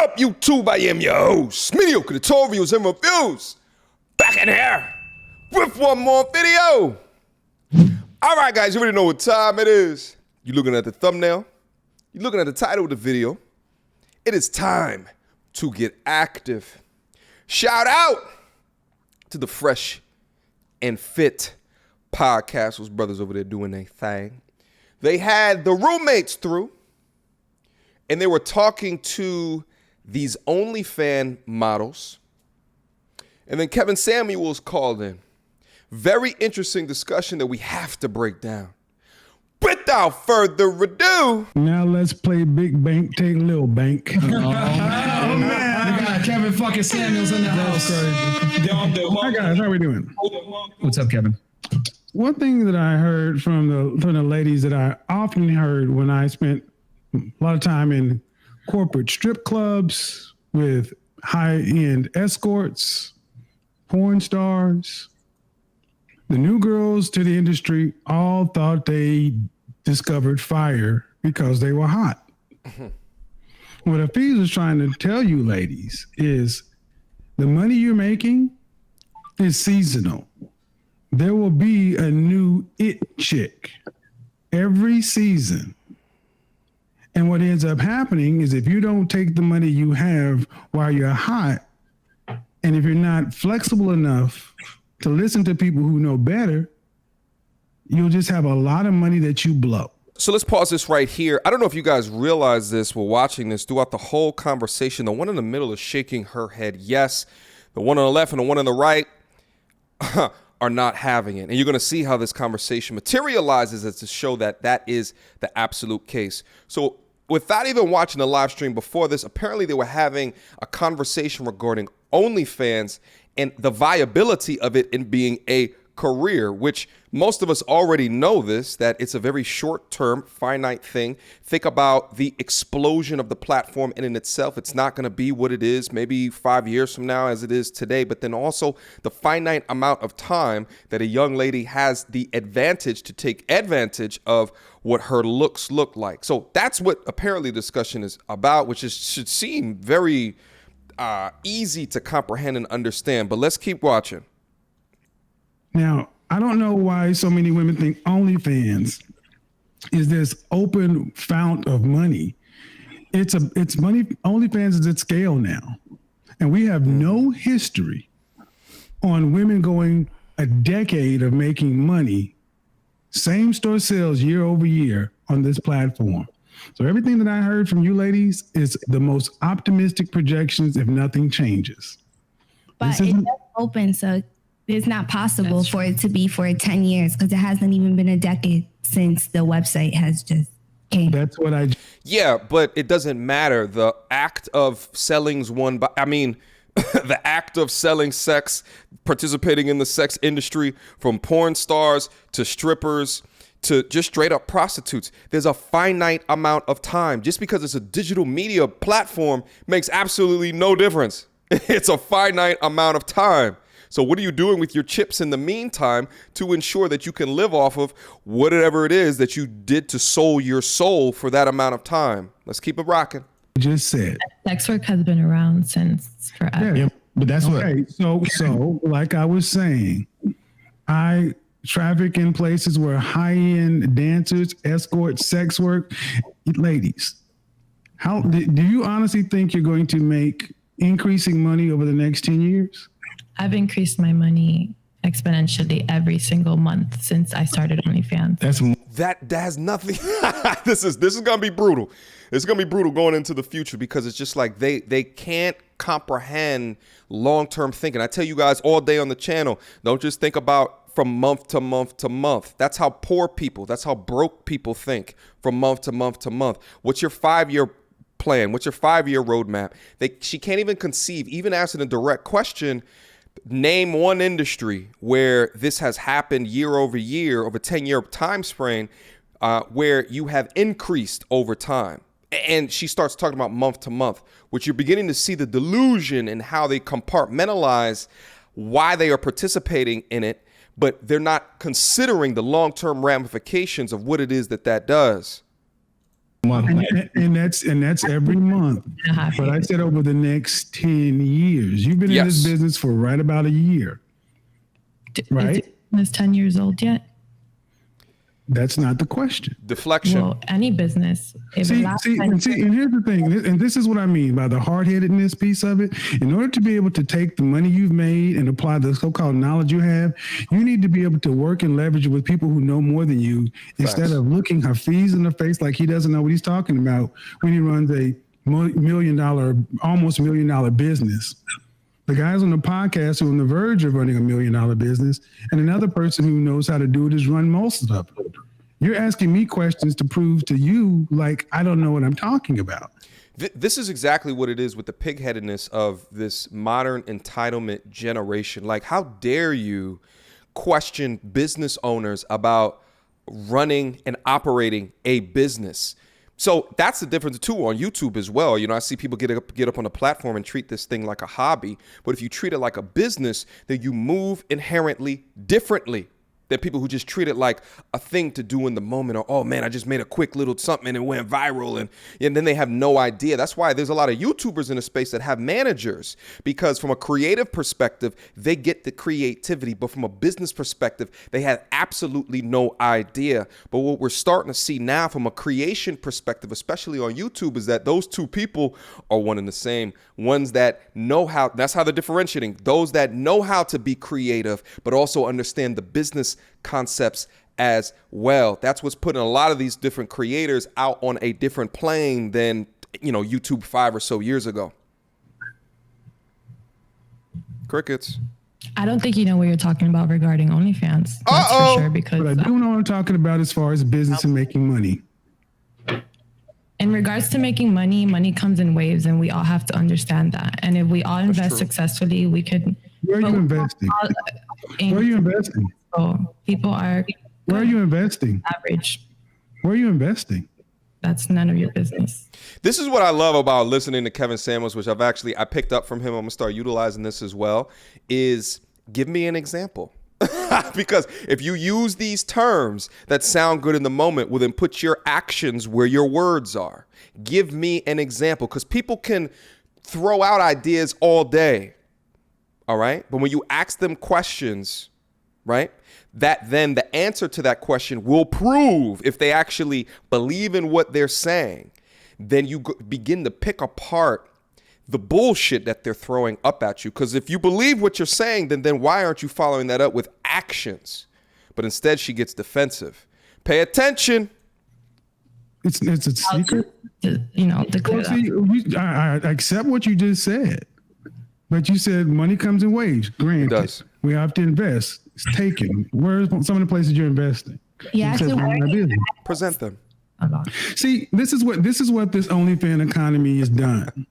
up, YouTube? I am your host, Mediocre, tutorials and reviews. Back in here with one more video. All right, guys, you already know what time it is. You're looking at the thumbnail. You're looking at the title of the video. It is time to get active. Shout out to the Fresh and Fit podcast. Those brothers over there doing their thing. They had the roommates through, and they were talking to these OnlyFans models. And then Kevin Samuels called in. Very interesting discussion that we have to break down. Without further ado. Now let's play Big Bank, take Little Bank. Oh, man. We got Kevin fucking Samuels in the house. Hi, guys. How we doing? What's up, Kevin? One thing that I heard from the ladies that I often heard when I spent a lot of time in corporate strip clubs with high-end escorts, porn stars, the new girls to the industry all thought they discovered fire because they were hot. What Hafiz was trying to tell you ladies is the money you're making is seasonal. There will be a new it chick every season. And what ends up happening is if you don't take the money you have while you're hot, and if you're not flexible enough to listen to people who know better, you'll just have a lot of money that you blow. So let's pause this right here. I don't know if you guys realize this while watching this. Throughout the whole conversation, the one in the middle is shaking her head yes. The one on the left and the one on the right are not having it. And you're going to see how this conversation materializes as to show that that is the absolute case. So without even watching the live stream before this, apparently they were having a conversation regarding OnlyFans and the viability of it in being a career, which most of us already know this, that it's a very short-term, finite thing. Think about the explosion of the platform in itself. It's not going to be what it is maybe 5 years from now as it is today, but then also the finite amount of time that a young lady has the advantage to take advantage of what her looks look like. So that's what apparently the discussion is about, which should seem very easy to comprehend and understand, but let's keep watching. Now, I don't know why so many women think OnlyFans is this open fount of money. It's money. OnlyFans is at scale now. And we have no history on women going a decade of making money, same store sales year over year on this platform. So everything that I heard from you ladies is the most optimistic projections if nothing changes. But it's open, so it's not possible for it to be for 10 years because it hasn't even been a decade since the website has just came. That's what I... Yeah, but it doesn't matter. The act of selling's one, but I mean, the act of selling sex, participating in the sex industry, from porn stars to strippers to just straight up prostitutes, there's a finite amount of time. Just because it's a digital media platform makes absolutely no difference. It's a finite amount of time. So what are you doing with your chips in the meantime to ensure that you can live off of whatever it is that you did to soul your soul for that amount of time? Let's keep it rocking. Just said. Sex work has been around since forever. Yeah, but that's okay, so like I was saying, I traffic in places where high-end dancers, escorts, sex work. Ladies, how do you honestly think you're going to make increasing money over the next 10 years? I've increased my money exponentially every single month since I started OnlyFans. That has nothing. This is gonna be brutal. It's gonna be brutal going into the future because it's just like they can't comprehend long-term thinking. I tell you guys all day on the channel, don't just think about from month to month to month. That's how poor people, that's how broke people think, from month to month to month. What's your 5-year plan? What's your 5-year roadmap? She can't even conceive, even asking a direct question. Name one industry where this has happened year over year, over 10-year time span, where you have increased over time. And she starts talking about month to month, which you're beginning to see the delusion in how they compartmentalize why they are participating in it, but they're not considering the long-term ramifications of what it is that does. And that's every month. But I said over the next 10 years. You've been in this business for right about a year. Right? Is 10 years old yet? That's not the question. Deflection. Well, any business. And here's the thing, and this is what I mean by the hard-headedness piece of it. In order to be able to take the money you've made and apply the so-called knowledge you have, you need to be able to work and leverage it with people who know more than you, instead of looking Hafiz in the face like he doesn't know what he's talking about when he runs a almost $1 million business. The guys on the podcast who are on the verge of running $1 million business, and another person who knows how to do it is run most of it. You're asking me questions to prove to you like I don't know what I'm talking about. This is exactly what it is with the pigheadedness of this modern entitlement generation. Like, how dare you question business owners about running and operating a business? So that's the difference too on YouTube as well. You know, I see people get up on a platform and treat this thing like a hobby. But if you treat it like a business, then you move inherently differently than people who just treat it like a thing to do in the moment, or, oh man, I just made a quick little something and it went viral, and then they have no idea. That's why there's a lot of YouTubers in the space that have managers, because from a creative perspective, they get the creativity, but from a business perspective, they have absolutely no idea. But what we're starting to see now from a creation perspective, especially on YouTube, is that those two people are one and the same. Ones that know how, that's how they're differentiating. Those that know how to be creative, but also understand the business concepts as well. That's what's putting a lot of these different creators out on a different plane than, you know, YouTube 5 or so years ago. Crickets. I don't think you know what you're talking about regarding OnlyFans. That's for sure. Because but I do know what I'm talking about as far as business and making money. In regards to making money, money comes in waves, and we all have to understand that. And if we all invest successfully, we could. Where are you investing? Where are you investing? So people are. Where are you investing? Average. Where are you investing? That's none of your business. This is what I love about listening to Kevin Samuels, which I picked up from him. I'm gonna start utilizing this as well. Is give me an example. Because if you use these terms that sound good in the moment, well, then put your actions where your words are. Give me an example, because people can throw out ideas all day. All right. But when you ask them questions, right, that then the answer to that question will prove if they actually believe in what they're saying. Then you begin to pick apart the bullshit that they're throwing up at you. Because if you believe what you're saying, then why aren't you following that up with actions? But instead, she gets defensive. Pay attention. It's a secret. You know, I accept what you just said, but you said money comes in waves. Granted, it does. We have to invest. It's taken. Where's some of the places you're investing? Yeah, Present them. See, this is what this OnlyFans economy has done.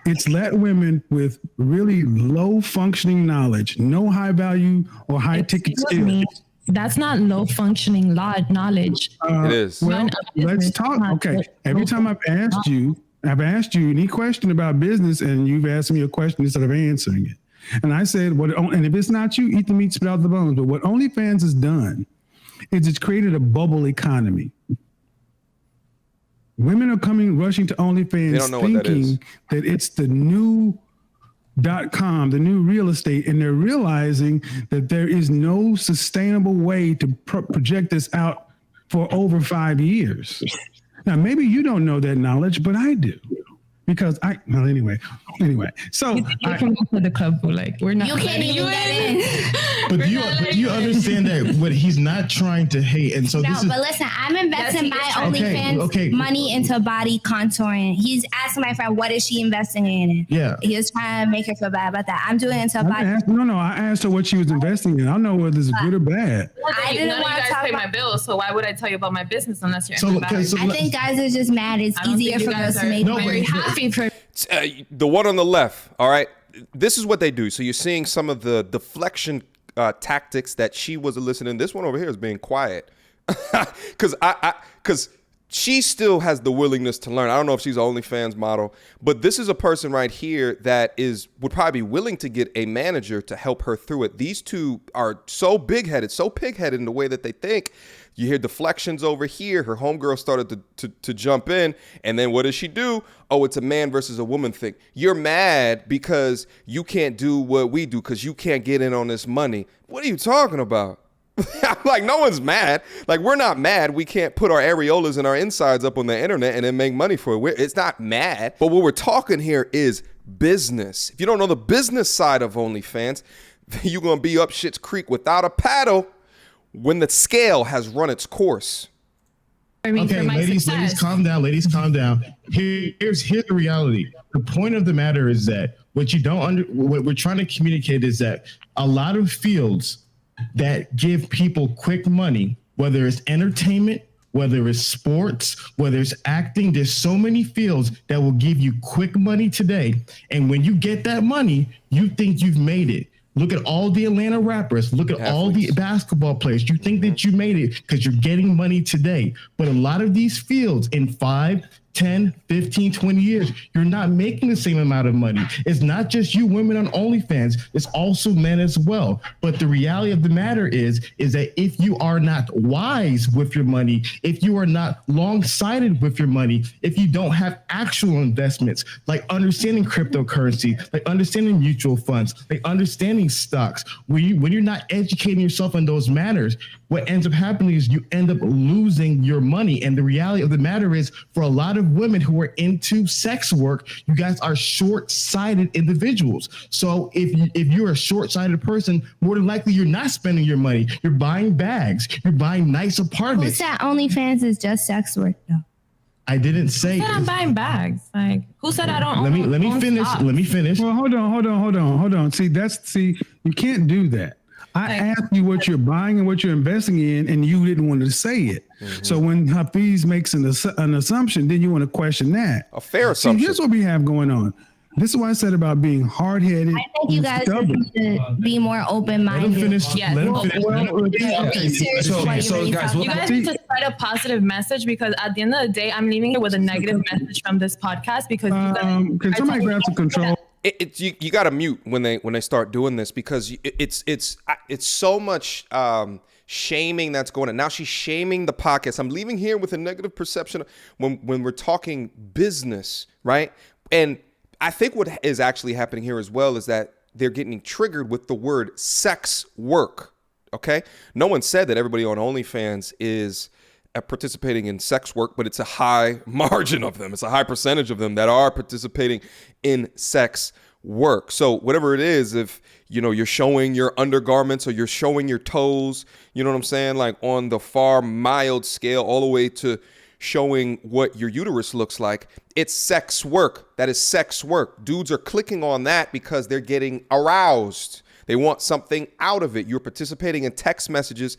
It's let women with really low functioning knowledge, no high value or high ticket skills. That's not low functioning knowledge. It is. Well, let's talk. Okay. Every time I've asked you any question about business, and you've asked me a question instead of answering it. And I said, and if it's not you, eat the meat, spit out the bones. But what OnlyFans has done is it's created a bubble economy. Women are rushing to OnlyFans thinking that it's the new .com, the new real estate, and they're realizing that there is no sustainable way to project this out for over 5 years. Now, maybe you don't know that knowledge, but I do. Because anyway. So you can go to the club, like we're not. You can't even get in. But you understand that what he's not trying to hate, and so but listen, I'm investing my OnlyFans money into body contouring. He's asking my friend, what is she investing in? Yeah, he was trying to make her feel bad about that. I'm doing it into body. I asked her what she was investing in. I don't know whether it's good or bad. I didn't want to pay my bills, so why would I tell you about my business unless you're I think guys are just mad. It's easier for girls to make very happy. The one on the left, all right, this is what they do. So you're seeing some of the deflection tactics that she was eliciting. This one over here is being quiet because she still has the willingness to learn. I don't know if she's an OnlyFans model, but this is a person right here that would probably be willing to get a manager to help her through it. These two are so big-headed, so pig-headed in the way that they think. You hear deflections over here. Her homegirl started to jump in. And then what does she do? Oh, it's a man versus a woman thing. You're mad because you can't do what we do because you can't get in on this money. What are you talking about? Like, no one's mad. Like, we're not mad. We can't put our areolas and our insides up on the internet and then make money for it. It's not mad. But what we're talking here is business. If you don't know the business side of OnlyFans, you're going to be up shit's creek without a paddle when the scale has run its course. Okay, ladies, calm down. Ladies, calm down. Here's the reality. The point of the matter is that what we're trying to communicate is that a lot of fields that give people quick money, whether it's entertainment, whether it's sports, whether it's acting, there's so many fields that will give you quick money today. And when you get that money, you think you've made it. Look at all the Atlanta rappers. Look at all the basketball players. You think that you made it because you're getting money today. But a lot of these fields in 5, 10, 15, 20 years, you're not making the same amount of money. It's not just you women on OnlyFans. It's also men as well. But the reality of the matter is that if you are not wise with your money, if you are not long-sighted with your money, if you don't have actual investments, like understanding cryptocurrency, like understanding mutual funds, like understanding stocks, when you're not educating yourself in those matters, what ends up happening is you end up losing your money. And the reality of the matter is, for a lot of women who are into sex work, you guys are short-sighted individuals. So if you're a short-sighted person, more than likely you're not spending your money. You're buying bags. You're buying nice apartments. Who said OnlyFans is just sex work, though? I didn't say. Who said I'm buying bags? Like, who said I don't? Let me finish. Stocks? Let me finish. Well, hold on. See, you can't do that. I asked you what you're buying and what you're investing in, and you didn't want to say it. Mm-hmm. So when Hafiz makes an assumption, then you want to question that. A fair assumption. See, here's what we have going on. This is why I said about being hard-headed. I think you guys should be more open-minded. Let him finish. Yes. Let him finish. So guys, you guys need to spread a positive message, because at the end of the day, I'm leaving here with a negative message from this podcast because you guys can somebody grab some control? You got to mute when they start doing this, because it's so much shaming that's going on. Now she's shaming the podcast. I'm leaving here with a negative perception when we're talking business, right? And I think what is actually happening here as well is that they're getting triggered with the word sex work. Okay, no one said that everybody on OnlyFans is participating in sex work, but it's a high margin of them. It's a high percentage of them that are participating in sex work. So whatever it is, if you're showing your undergarments or you're showing your toes, you know what I'm saying? Like on the far mild scale, all the way to showing what your uterus looks like, it's sex work. That is sex work. Dudes are clicking on that because they're getting aroused. They want something out of it. You're participating in text messages,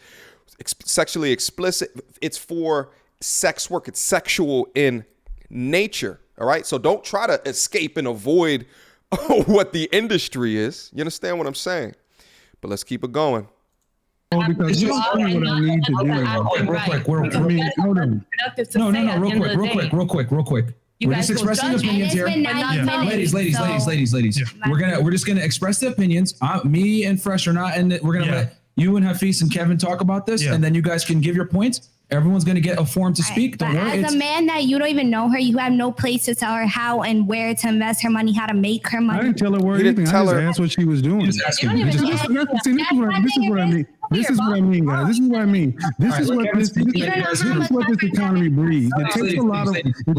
sexually explicit. It's for sex work. It's sexual in nature. All right. So don't try to escape and avoid what the industry is. You understand what I'm saying? But let's keep it going. Because you tell me what I need to do. Hold on. Real quick. We're just expressing opinions here. Ladies. We're just gonna express the opinions. Me and Fresh are not in it. We're gonna let you and Hafiz and Kevin talk about this, and then you guys can give your points. Everyone's going to get a forum to speak. Don't worry. As a man that you don't even know her, you have no place to tell her how and where to invest her money, how to make her money. I didn't tell her where anything. I just asked what she was doing. This is what I mean. This is what I mean, guys. This is what I mean. This is what this economy breeds. It takes a lot of. This is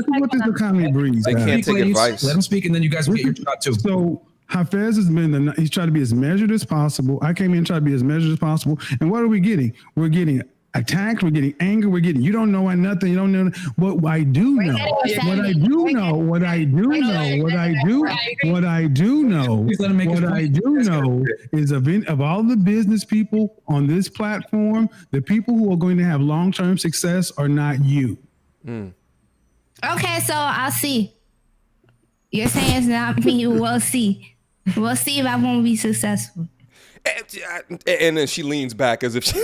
what this economy breeds. They can't take advice. Let them speak, and then you guys will get your shot too. So Hafez has been he's tried to be as measured as possible. I came in and tried to be as measured as possible. And what are we getting? We're getting attacked, we're getting anger, you don't know nothing, you don't know what I do know. What I do know is of all the business people on this platform, the people who are going to have long-term success are not you. Okay, so I'll see. You're saying it's not me. We'll see. We'll see if I won't be successful. And then she leans back as if she,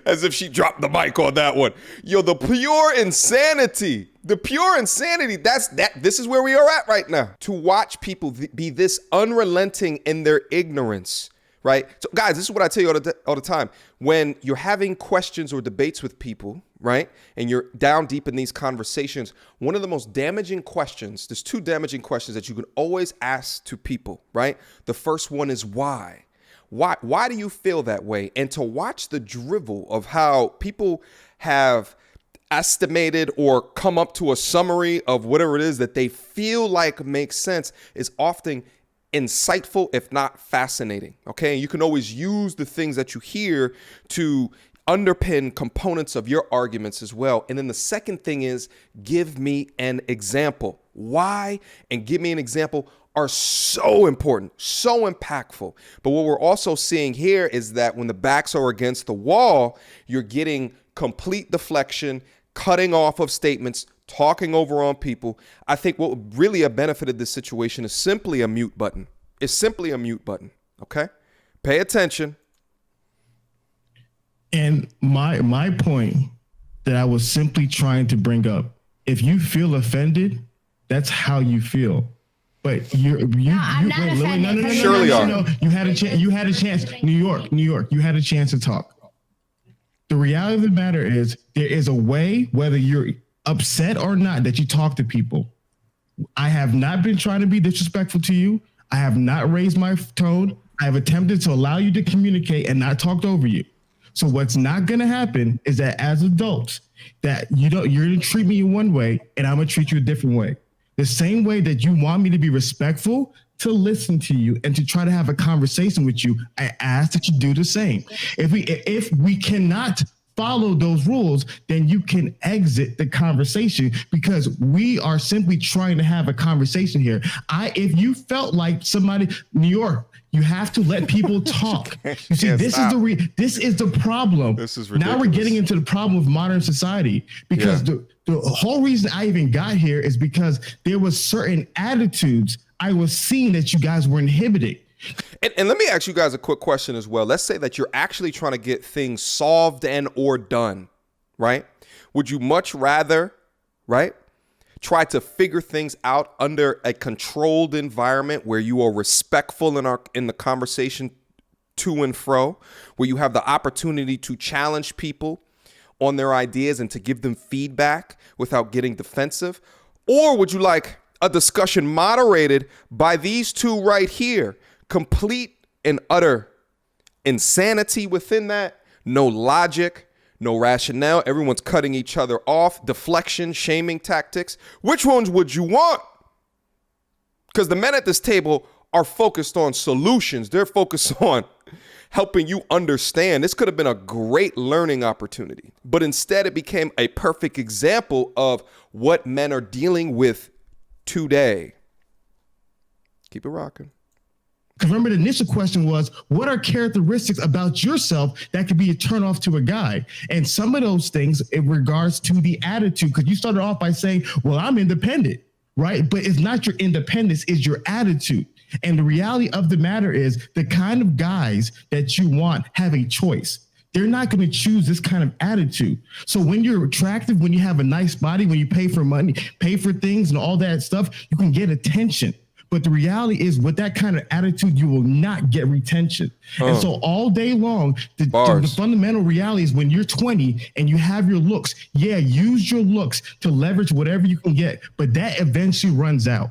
as if she dropped the mic on that one. Yo, the pure insanity. This is where we are at right now. To watch people be this unrelenting in their ignorance, right? So guys, this is what I tell you all the time. When you're having questions or debates with people, right, and you're down deep in these conversations, one of the most damaging questions, there's two damaging questions that you can always ask to people, right? The first one is why? Why do you feel that way? And to watch the drivel of how people have estimated or come up to a summary of whatever it is that they feel like makes sense is often insightful, if not fascinating. Okay. And you can always use the things that you hear to underpin components of your arguments as well. And then the second thing is give me an example. Why and give me an example are so important, so impactful. But what we're also seeing here is that when the backs are against the wall, you're getting complete deflection, cutting off of statements, talking over on people. I think what really have benefited this situation is simply a mute button. It's simply a mute button. Okay. Pay attention. And my point that I was simply trying to bring up, if you feel offended, that's how you feel. But I'm not offended. Surely are. No, you had a chance. New York, you had a chance to talk. The reality of the matter is there is a way, whether you're upset or not, that you talk to people. I have not been trying to be disrespectful to you. I have not raised my tone. I have attempted to allow you to communicate and not talked over you. So what's not going to happen is that as adults, that you're going to treat me one way and I'm going to treat you a different way. The same way that you want me to be respectful, to listen to you and to try to have a conversation with you, I ask that you do the same. If we cannot follow those rules, then you can exit the conversation, because we are simply trying to have a conversation here. If you felt like somebody, New York, you have to let people talk. You see, this is the problem. This is ridiculous. Now we're getting into the problem of modern society, because the whole reason I even got here is because there was certain attitudes I was seeing that you guys were inhibiting. And let me ask you guys a quick question as well. Let's say that you're actually trying to get things solved and or done, right? Would you much rather, right, try to figure things out under a controlled environment where you are respectful in the conversation to and fro, where you have the opportunity to challenge people on their ideas and to give them feedback without getting defensive? Or would you like a discussion moderated by these two right here? Complete and utter insanity within that. No logic, no rationale. Everyone's cutting each other off. Deflection, shaming tactics. Which ones would you want? Because the men at this table are focused on solutions. They're focused on helping you understand. This could have been a great learning opportunity, but instead it became a perfect example of what men are dealing with today. Keep it rocking. Because remember, the initial question was, what are characteristics about yourself that could be a turnoff to a guy? And some of those things in regards to the attitude, because you started off by saying, well, I'm independent, right? But it's not your independence, it's your attitude. And the reality of the matter is the kind of guys that you want have a choice. They're not going to choose this kind of attitude. So when you're attractive, when you have a nice body, when you pay for money, pay for things and all that stuff, you can get attention. But the reality is, with that kind of attitude, you will not get retention. And so all day long, the fundamental reality is when you're 20 and you have your looks, use your looks to leverage whatever you can get. But that eventually runs out.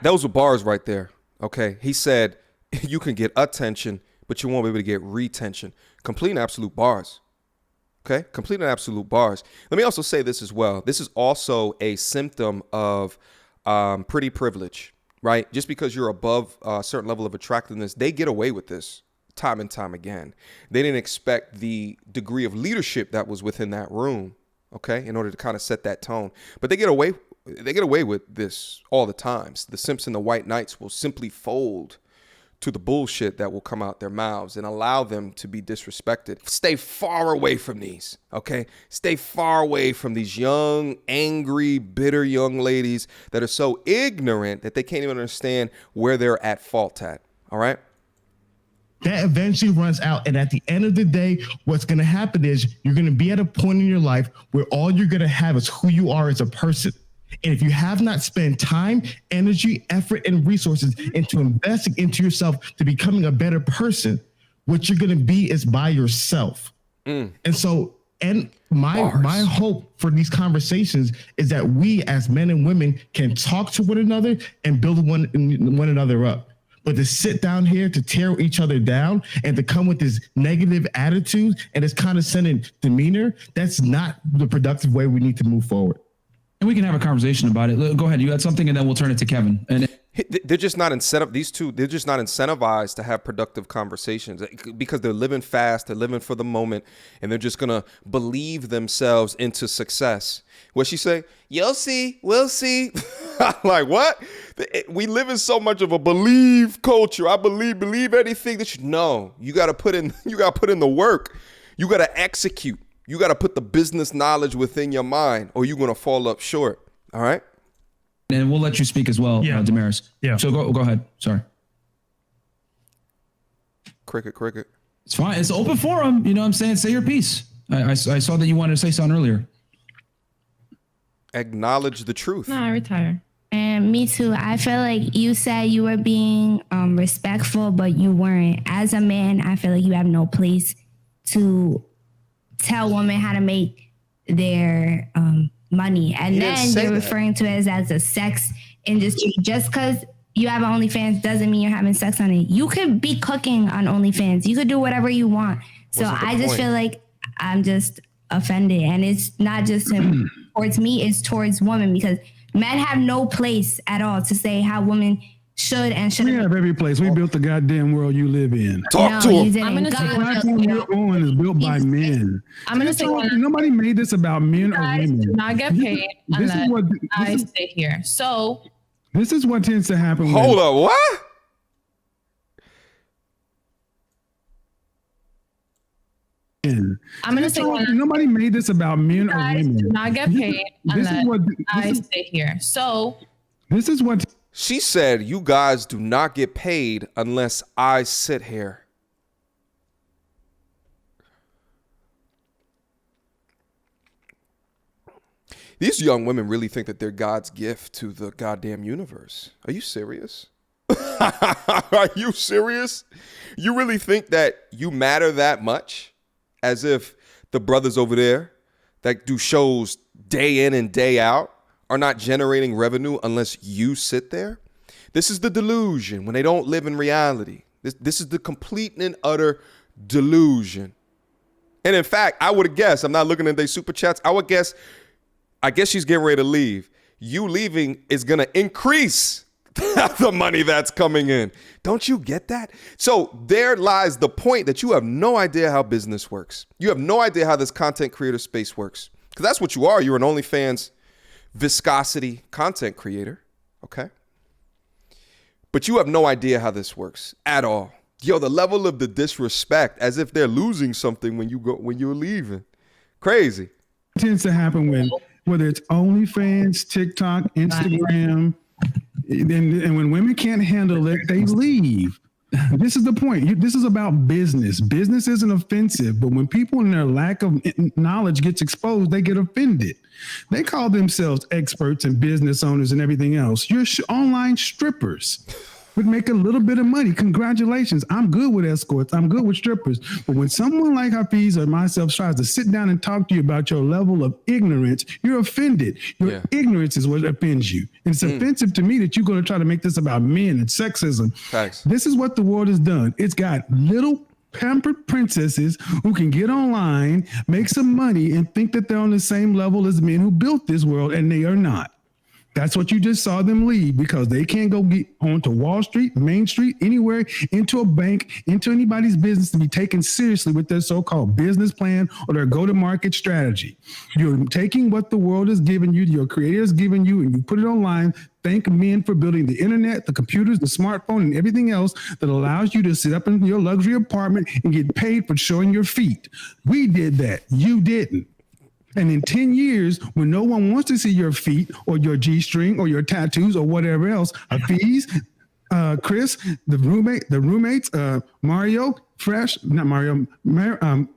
Those were bars right there. Okay. He said you can get attention, but you won't be able to get retention. Complete and absolute bars. Okay. Complete and absolute bars. Let me also say this as well. This is also a symptom of pretty privilege. Right? Just because you're above a certain level of attractiveness, they get away with this time and time again. They didn't expect the degree of leadership that was within that room, okay, in order to kind of set that tone. But they get away with this all the time. The Simps and the White Knights will simply fold to the bullshit that will come out their mouths and allow them to be disrespected. Stay far away from these, okay? Stay far away from these young, angry, bitter young ladies that are so ignorant that they can't even understand where they're at fault at, all right? That eventually runs out. And at the end of the day, what's going to happen is you're going to be at a point in your life where all you're going to have is who you are as a person. And if you have not spent time, energy, effort, and resources into investing into yourself to becoming a better person, what you're going to be is by yourself. And so, and my hope for these conversations is that we as men and women can talk to one another and build one another up. But to sit down here to tear each other down and to come with this negative attitude and this condescending demeanor, that's not the productive way we need to move forward. And we can have a conversation about it. Go ahead. You had something, and then we'll turn it to Kevin. And they're just not they're just not incentivized to have productive conversations because they're living fast, they're living for the moment, and they're just gonna believe themselves into success. What she say? You'll see, we'll see. Like what? We live in so much of a believe culture. I believe anything that you know. You gotta put in the work. You gotta execute. You gotta put the business knowledge within your mind, or you're gonna fall up short. All right. And we'll let you speak as well, Damaris. Yeah. So go ahead. Sorry. Cricket. It's fine. It's open forum. You know what I'm saying? Say your piece. I saw that you wanted to say something earlier. Acknowledge the truth. No, I retire. And me too. I feel like you said you were being respectful, but you weren't. As a man, I feel like you have no place to tell women how to make their money. And then you're referring to it as a sex industry. Just because you have OnlyFans doesn't mean you're having sex on it. You could be cooking on OnlyFans. You could do whatever you want. So I just feel like I'm just offended. And it's not just towards me, it's towards women, because men have no place at all to say how women should and shouldn't. We have every place. We built the goddamn world you live in. Talk to him. I'm going to say the platform you're on is built by men. I'm going to say nobody made this about men or women. Do not get paid unless I stay here. So this is what tends to happen. Hold up, what? I'm going to say nobody made this about men or women. Do not get paid unless I stay here. So this is what she said. You guys do not get paid unless I sit here. These young women really think that they're God's gift to the goddamn universe. Are you serious? Are you serious? You really think that you matter that much? As if the brothers over there that do shows day in and day out are not generating revenue unless you sit there? This is the delusion when they don't live in reality. This is the complete and utter delusion. And in fact, I would have guessed, I'm not looking at their super chats, I guess she's getting ready to leave. You leaving is going to increase the money that's coming in. Don't you get that? So there lies the point that you have no idea how business works. You have no idea how this content creator space works. Because that's what you are. You're an OnlyFans viscosity content creator. Okay. But you have no idea how this works at all. Yo, the level of the disrespect, as if they're losing something when you're leaving. Crazy. It tends to happen whether it's OnlyFans, TikTok, Instagram, and when women can't handle it, they leave. This is the point. This is about business. Business isn't offensive, but when people in their lack of knowledge gets exposed, they get offended. They call themselves experts and business owners and everything else. You're online strippers. Would make a little bit of money. Congratulations. I'm good with escorts. I'm good with strippers. But when someone like Hafiz or myself tries to sit down and talk to you about your level of ignorance, you're offended. Your ignorance is what offends you. And it's offensive to me that you're going to try to make this about men and sexism. Thanks. This is what the world has done. It's got little pampered princesses who can get online, make some money, and think that they're on the same level as men who built this world, and they are not. That's what you just saw them leave, because they can't go get onto Wall Street, Main Street, anywhere, into a bank, into anybody's business to be taken seriously with their so-called business plan or their go-to-market strategy. You're taking what the world has given you, your creator has given you, and you put it online. Thank men for building the internet, the computers, the smartphone, and everything else that allows you to sit up in your luxury apartment and get paid for showing your feet. We did that. You didn't. And in 10 years, when no one wants to see your feet or your G-string or your tattoos or whatever else, Hafiz, Chris, the roommates, Mario, Fresh, not Mario, Myron,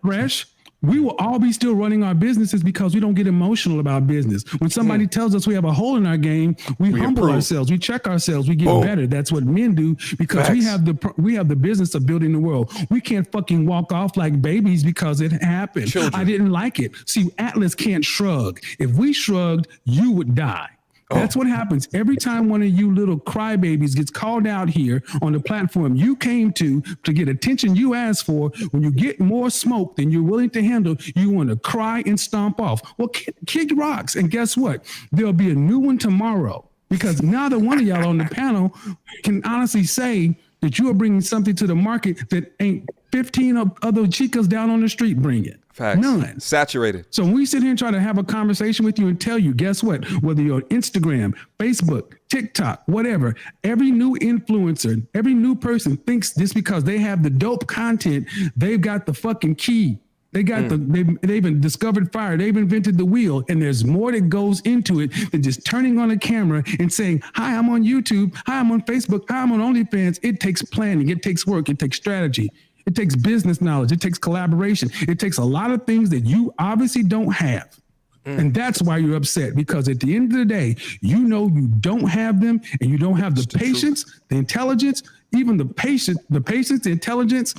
Fresh. We will all be still running our businesses because we don't get emotional about business. When somebody tells us we have a hole in our game, we humble improve. ourselves, we check ourselves, we get better. That's what men do because we have the business of building the world. We can't fucking walk off like babies because it happened. I didn't like it. See, Atlas can't shrug. If we shrugged, you would die. That's what happens every time one of you little crybabies gets called out here on the platform you came to get attention you asked for. When you get more smoke than you're willing to handle, you want to cry and stomp off. Well, kick rocks. And guess what? There'll be a new one tomorrow because neither one of y'all on the panel can honestly say that you are bringing something to the market that ain't 15 other chicas down on the street bring it. Facts. None. Saturated. So when we sit here and try to have a conversation with you and tell you, guess what? Whether you're on Instagram, Facebook, TikTok, whatever, every new influencer, every new person thinks just because they have the dope content, they've got the fucking key. They got they've discovered fire. They've invented the wheel. And there's more that goes into it than just turning on a camera and saying, hi, I'm on YouTube. Hi, I'm on Facebook. Hi, I'm on OnlyFans. It takes planning. It takes work. It takes strategy. It takes business knowledge. It takes collaboration. It takes a lot of things that you obviously don't have. And that's why you're upset, because at the end of the day, you know you don't have them and you don't have the patience, the intelligence, even the patience, the intelligence,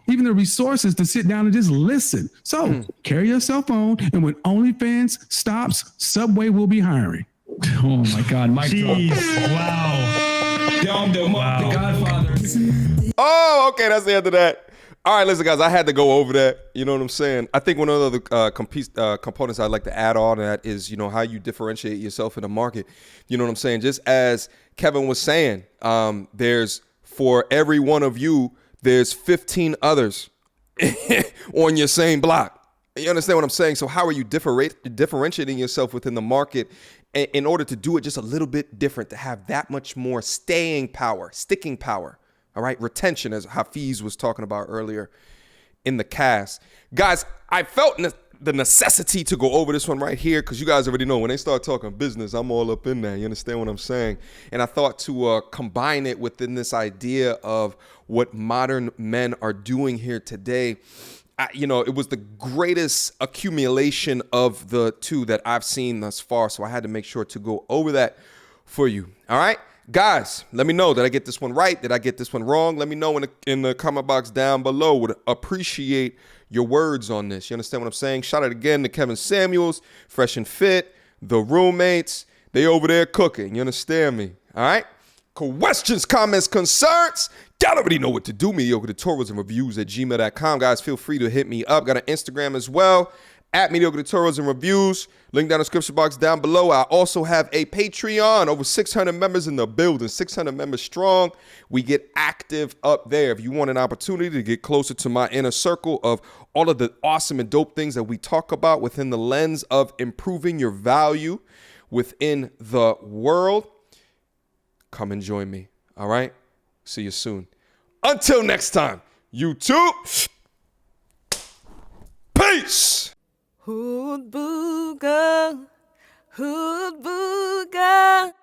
even the resources to sit down and just listen. So carry your cell phone, and when OnlyFans stops, Subway will be hiring. Oh my God, Mike. Wow. The Godfather. Oh, okay, that's the end of that. All right, listen, guys, I had to go over that. You know what I'm saying? I think one of the components I'd like to add on to that is, how you differentiate yourself in the market. You know what I'm saying? Just as Kevin was saying, there's, for every one of you, there's 15 others on your same block. You understand what I'm saying? So how are you differentiating yourself within the market in order to do it just a little bit different, to have that much more staying power, sticking power? All right, retention, as Hafiz was talking about earlier in the cast. Guys, I felt the necessity to go over this one right here because you guys already know when they start talking business, I'm all up in there. You understand what I'm saying? And I thought to combine it within this idea of what modern men are doing here today. It was the greatest accumulation of the two that I've seen thus far, so I had to make sure to go over that for you. All right? Guys, let me know. Did I get this one right? Did I get this one wrong? Let me know in the comment box down below. Would appreciate your words on this. You understand what I'm saying? Shout out again to Kevin Samuels, Fresh and Fit, the roommates. They over there cooking. You understand me? All right? Questions, comments, concerns. Y'all already know what to do. Mediocre tutorials and reviews at gmail.com. Guys, feel free to hit me up. Got an Instagram as well, at Mediocre Tutorials and Reviews. Link down in the description box down below. I also have a Patreon. Over 600 members in the building, 600 members strong. We get active up there. If you want an opportunity to get closer to my inner circle of all of the awesome and dope things that we talk about within the lens of improving your value within the world, come and join me. All right? See you soon. Until next time, YouTube. Peace. Hood booga, hood booga.